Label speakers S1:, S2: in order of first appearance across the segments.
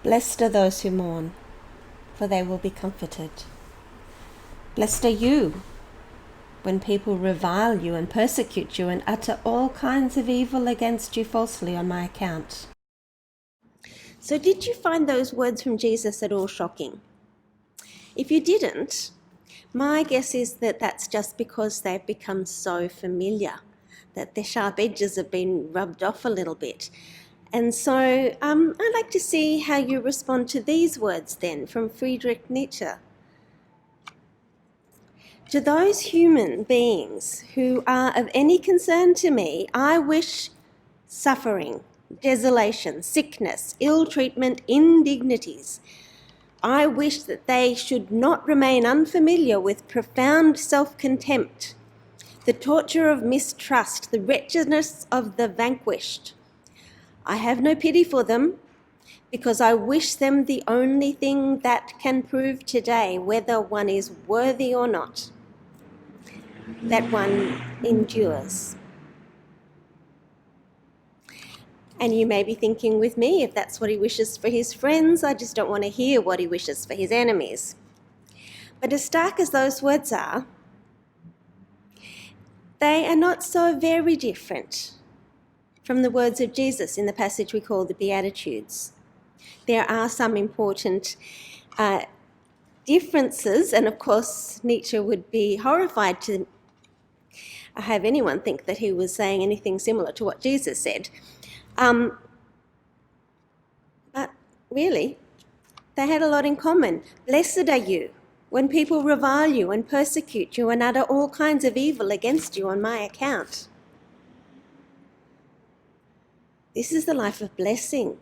S1: Blessed are those who mourn, for they will be comforted. Blessed are you when people revile you and persecute you and utter all kinds of evil against you falsely on my account. So did you find those words from Jesus at all shocking? If you didn't, my guess is that that's just because they've become so familiar, that their sharp edges have been rubbed off a little bit. And so I'd like to see how you respond to these words then from Friedrich Nietzsche. To those human beings who are of any concern to me, I wish suffering, desolation, sickness, ill treatment, indignities. I wish that they should not remain unfamiliar with profound self-contempt, the torture of mistrust, the wretchedness of the vanquished. I have no pity for them, because I wish them the only thing that can prove today whether one is worthy or not, that one endures. And you may be thinking with me, if that's what he wishes for his friends, I just don't want to hear what he wishes for his enemies. But as stark as those words are, they are not so very different from the words of Jesus in the passage we call the Beatitudes. There are some important differences, and of course Nietzsche would be horrified to have anyone think that he was saying anything similar to what Jesus said. But really, they had a lot in common. Blessed are you when people revile you and persecute you and utter all kinds of evil against you on my account. This is the life of blessing,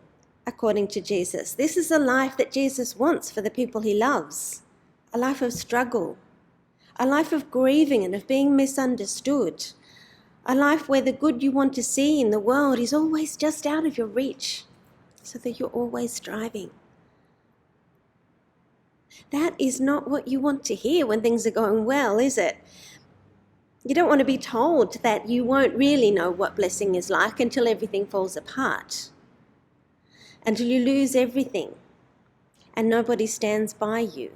S1: according to Jesus. This is the life that Jesus wants for the people he loves, a life of struggle, a life of grieving and of being misunderstood, a life where the good you want to see in the world is always just out of your reach, so that you're always striving. That is not what you want to hear when things are going well, is it? You don't want to be told that you won't really know what blessing is like until everything falls apart, until you lose everything and nobody stands by you.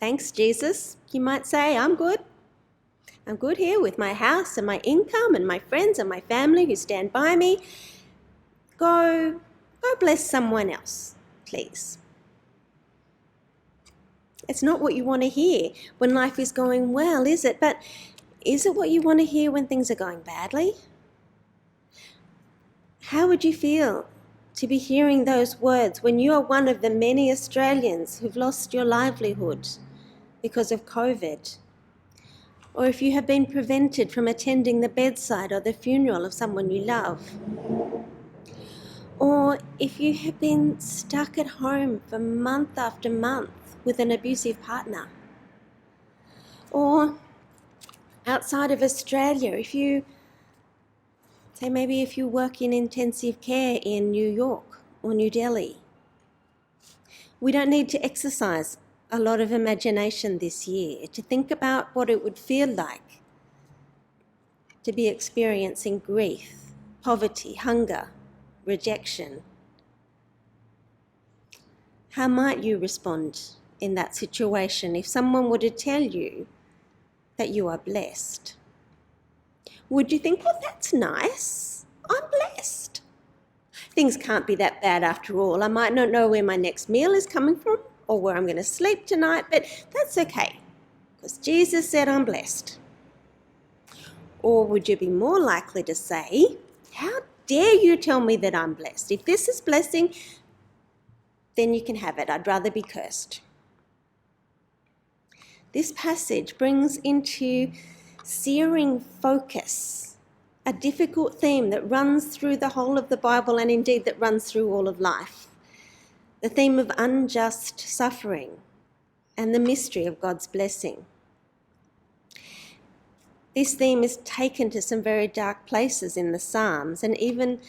S1: Thanks, Jesus, you might say, I'm good. I'm good here with my house and my income and my friends and my family who stand by me. Go bless someone else, please. It's not what you want to hear when life is going well, is it? But is it what you want to hear when things are going badly? How would you feel to be hearing those words when you are one of the many Australians who've lost your livelihood because of COVID? Or if you have been prevented from attending the bedside or the funeral of someone you love? Or if you have been stuck at home for month after month with an abusive partner? Or outside of Australia, if you work in intensive care in New York or New Delhi. We don't need to exercise a lot of imagination this year to think about what it would feel like to be experiencing grief, poverty, hunger, rejection. How might you respond in that situation if someone were to tell you that you are blessed? Would you think, well, that's nice, I'm blessed. Things can't be that bad after all. I might not know where my next meal is coming from or where I'm going to sleep tonight, but that's okay, because Jesus said I'm blessed. Or would you be more likely to say, how dare you tell me that I'm blessed? If this is blessing, then you can have it. I'd rather be cursed. This passage brings into searing focus a difficult theme that runs through the whole of the Bible and indeed that runs through all of life. The theme of unjust suffering and the mystery of God's blessing. This theme is taken to some very dark places in the Psalms and even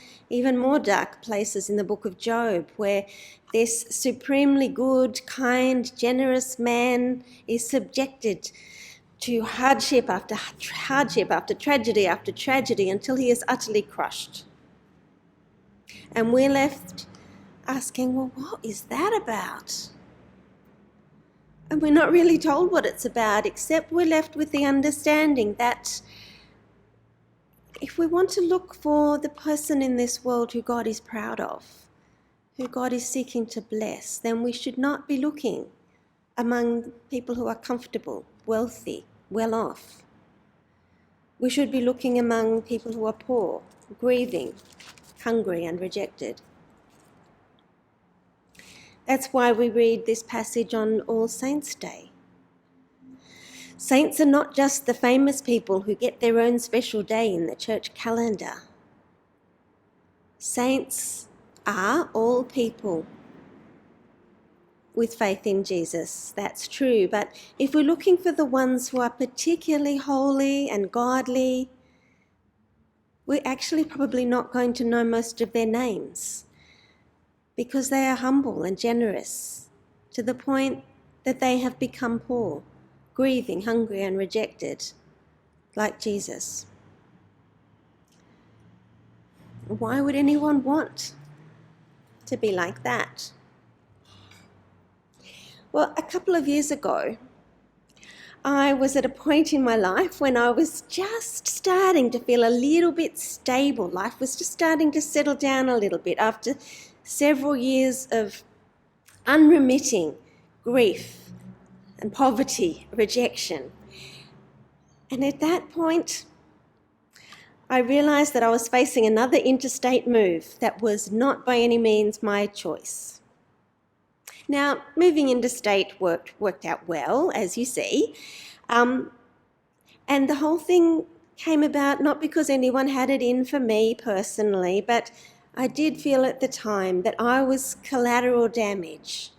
S1: more dark places in the book of Job, where this supremely good, kind, generous man is subjected to hardship after hardship, after tragedy until he is utterly crushed. And we're left asking, well, what is that about? And we're not really told what it's about, except we're left with the understanding that if we want to look for the person in this world who God is proud of, who God is seeking to bless, then we should not be looking among people who are comfortable, wealthy, well off. We should be looking among people who are poor, grieving, hungry and rejected. That's why we read this passage on All Saints' Day. Saints are not just the famous people who get their own special day in the church calendar. Saints are all people with faith in Jesus, that's true. But if we're looking for the ones who are particularly holy and godly, we're actually probably not going to know most of their names, because they are humble and generous to the point that they have become poor, grieving, hungry and rejected, like Jesus. Why would anyone want to be like that? Well, a couple of years ago, I was at a point in my life when I was just starting to feel a little bit stable. Life was just starting to settle down a little bit after several years of unremitting grief and poverty, rejection. And at that point, I realised that I was facing another interstate move that was not by any means my choice. Now, moving interstate worked out well, as you see, and the whole thing came about not because anyone had it in for me personally, but I did feel at the time that I was collateral damage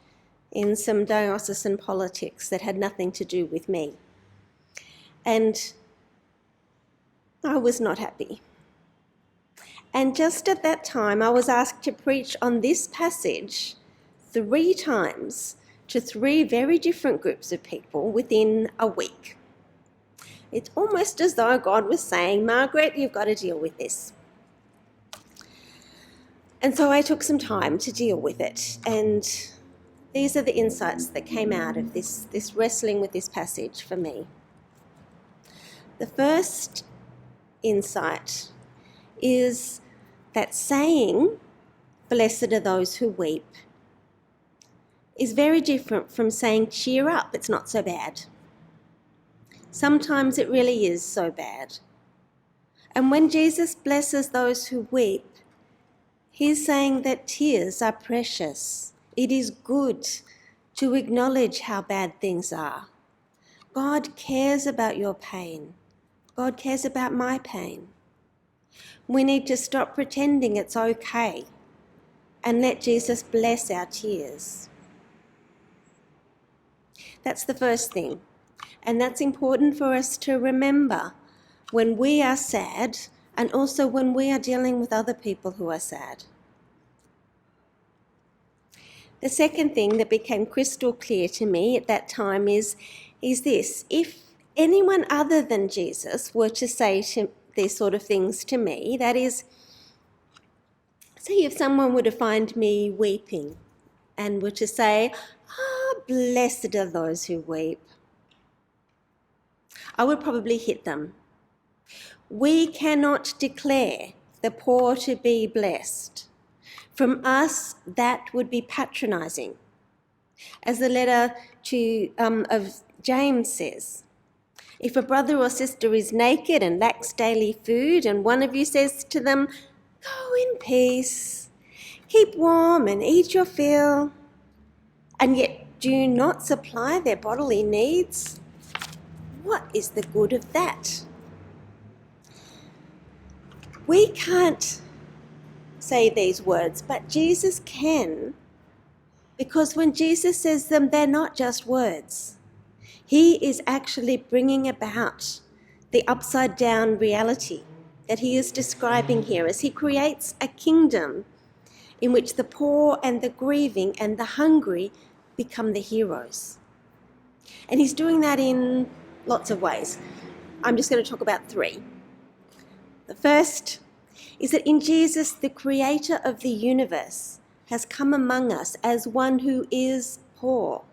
S1: in some diocesan politics that had nothing to do with me. And I was not happy. And just at that time, I was asked to preach on this passage 3 times to 3 very different groups of people within a week. It's almost as though God was saying, Margaret, you've got to deal with this. And so I took some time to deal with it. And these are the insights that came out of this wrestling with this passage for me. The first insight is that saying, blessed are those who weep, is very different from saying, cheer up, it's not so bad. Sometimes it really is so bad. And when Jesus blesses those who weep, he's saying that tears are precious. It is good to acknowledge how bad things are. God cares about your pain. God cares about my pain. We need to stop pretending it's okay and let Jesus bless our tears. That's the first thing. And that's important for us to remember when we are sad and also when we are dealing with other people who are sad. The second thing that became crystal clear to me at that time is this. If anyone other than Jesus were to say these sort of things to me, that is, say if someone were to find me weeping and were to say, blessed are those who weep, I would probably hit them. We cannot declare the poor to be blessed. From us, that would be patronising. As the letter of James says, if a brother or sister is naked and lacks daily food, and one of you says to them, go in peace, keep warm and eat your fill, and yet do not supply their bodily needs, what is the good of that? We can't say these words, but Jesus can, because when Jesus says them, they're not just words. He is actually bringing about the upside down reality that he is describing here as he creates a kingdom in which the poor and the grieving and the hungry become the heroes. And he's doing that in lots of ways. I'm just going to talk about 3. The first is that in Jesus, the creator of the universe has come among us as one who is poor,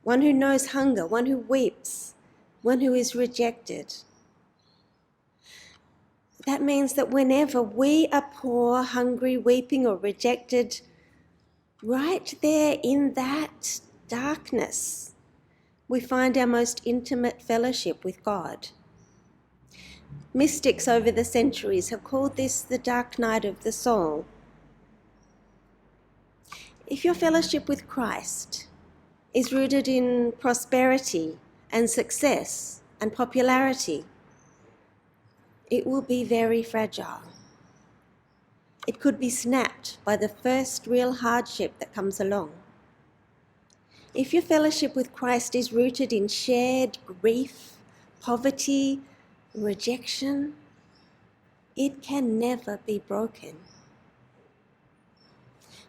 S1: one who knows hunger, one who weeps, one who is rejected. That means that whenever we are poor, hungry, weeping, or rejected, right there in that darkness, we find our most intimate fellowship with God. Mystics over the centuries have called this the dark night of the soul. If your fellowship with Christ is rooted in prosperity and success and popularity, it will be very fragile. It could be snapped by the first real hardship that comes along. If your fellowship with Christ is rooted in shared grief, poverty, rejection, it can never be broken.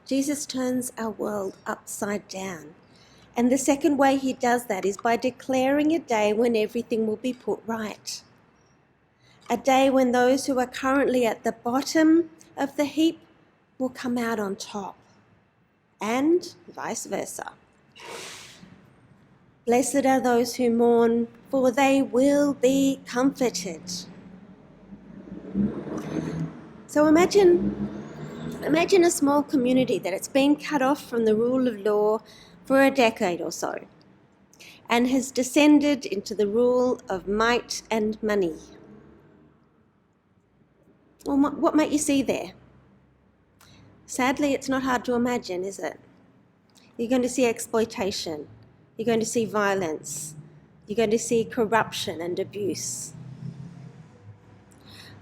S1: Jesus turns our world upside down. And the second way he does that is by declaring a day when everything will be put right. A day when those who are currently at the bottom of the heap will come out on top, and vice versa. Blessed are those who mourn, for they will be comforted. So imagine a small community that has been cut off from the rule of law for a decade or so and has descended into the rule of might and money. Well, what might you see there? Sadly, it's not hard to imagine, is it? You're going to see exploitation. You're going to see violence. You're going to see corruption and abuse.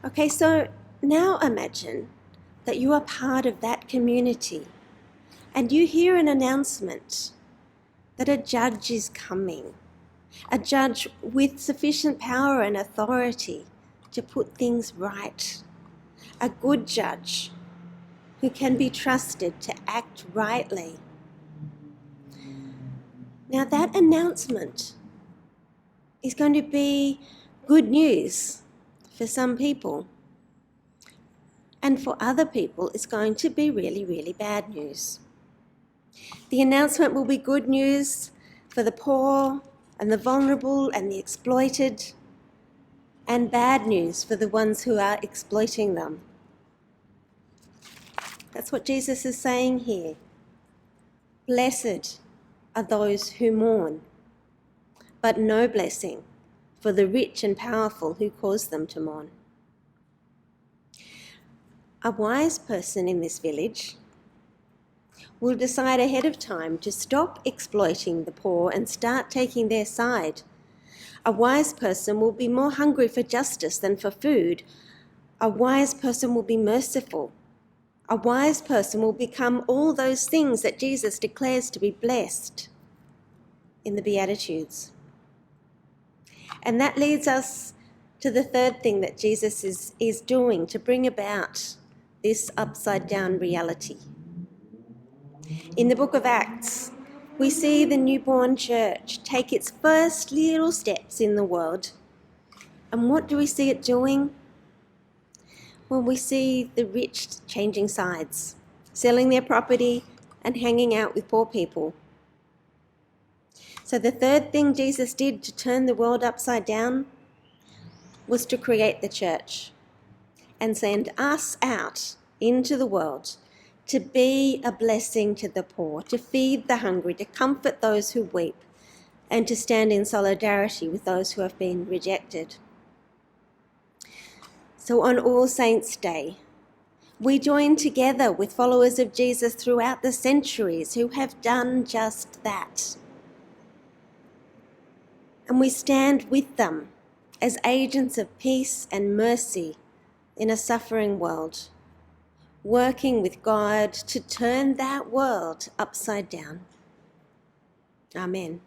S1: Okay, so now imagine that you are part of that community and you hear an announcement that a judge is coming, a judge with sufficient power and authority to put things right, a good judge who can be trusted to act rightly. Now that announcement is going to be good news for some people. And for other people, it's going to be really, really bad news. The announcement will be good news for the poor and the vulnerable and the exploited, and bad news for the ones who are exploiting them. That's what Jesus is saying here. Blessed are those who mourn, but no blessing for the rich and powerful who cause them to mourn. A wise person in this village will decide ahead of time to stop exploiting the poor and start taking their side. A wise person will be more hungry for justice than for food. A wise person will be merciful. A wise person will become all those things that Jesus declares to be blessed in the Beatitudes. And that leads us to the third thing that Jesus is doing to bring about this upside-down reality. In the book of Acts, we see the newborn church take its first little steps in the world. And what do we see it doing? Well, we see the rich changing sides, selling their property and hanging out with poor people. So the third thing Jesus did to turn the world upside down was to create the church and send us out into the world to be a blessing to the poor, to feed the hungry, to comfort those who weep, and to stand in solidarity with those who have been rejected. So on All Saints' Day, we join together with followers of Jesus throughout the centuries who have done just that. And we stand with them as agents of peace and mercy in a suffering world, working with God to turn that world upside down. Amen.